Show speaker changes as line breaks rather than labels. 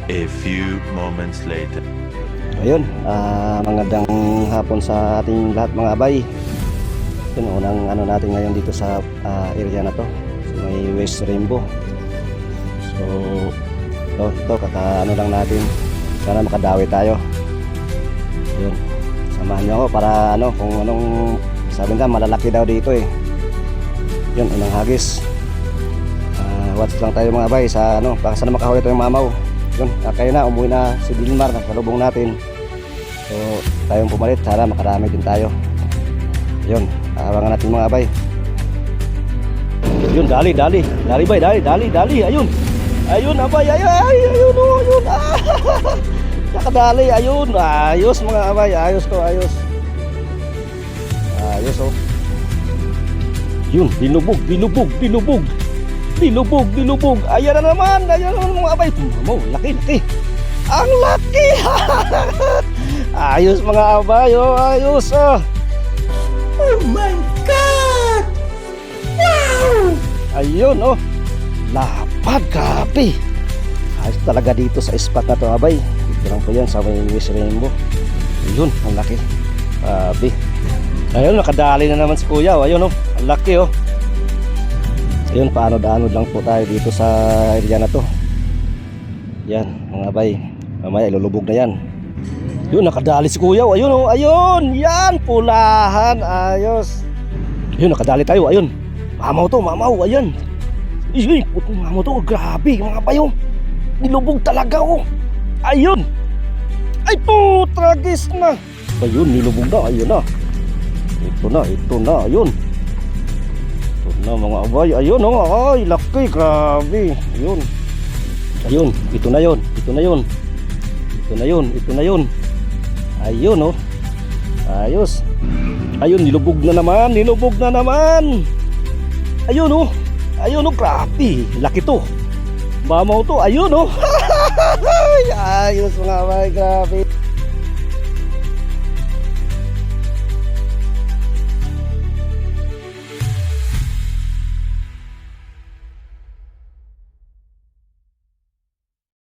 A few moments later.
Ayun, magandang hapon sa ating lahat mga abay. Yun, unang ano natin ngayon dito sa area na to. So, may West Rainbow. So, ito kakaano lang natin. Sana makadawi tayo. Ayun, samahan nyo ako para ano, kung anong sabi nila, malalaki daw dito eh. Yun, unang hagis. Watch lang tayo mga abay sa ano, baka sana makahuli tayong mamaw. Yun, kayo na, umuwi na si Dilmar, nagsalubong natin. So, tayong pumalit, sana makarami din tayo. Yun, abangan natin mga abay. Yun, dali bay, dali, ayun. Ayun, abay, ayun, nakadali, ayun, ayos mga abay, ayos to, ayos. Ayos, oh. Yun, dinubog. Ayan na naman mga abay. Mamaw, laki. Ang laki. Ayos mga abay, oh, ayos, oh.
Oh my God! Wow!
Ayun, oh. Lapad, grabe. Ayos talaga dito sa spot na to, abay. Dito lang po yan sa may West Rainbow. Ayun, ang laki. Grabe. Ayun, nakadali na naman si kuya, oh. Ayun, oh. Ang laki, oh. Ayun, paano-daano lang po tayo dito sa area na to. Yan, mga bay. Mamaya ilulubog na yan. Yun, nakadali si kuya. Ayun, oh, ayun. Yan, pulahan. Ayos. Ayun, nakadali tayo. Ayun. Mamaw, ayan. Ayun, putong mamaw to. Grabe, mga bayo. Nilubog talaga, oh. Ayun. Ay, tragis na. Ayun, nilubog na. Ayun na. Ito na. Ayun. Na mga abay, ayun, oh, ay laki, grabe. Ayun, ito na yun. Ayun, oh, ayos. Ayun, nilubog na naman. Ayun, oh, grabe, laki to. Mamaw to, ayun, oh. Ayos mga abay, grabe.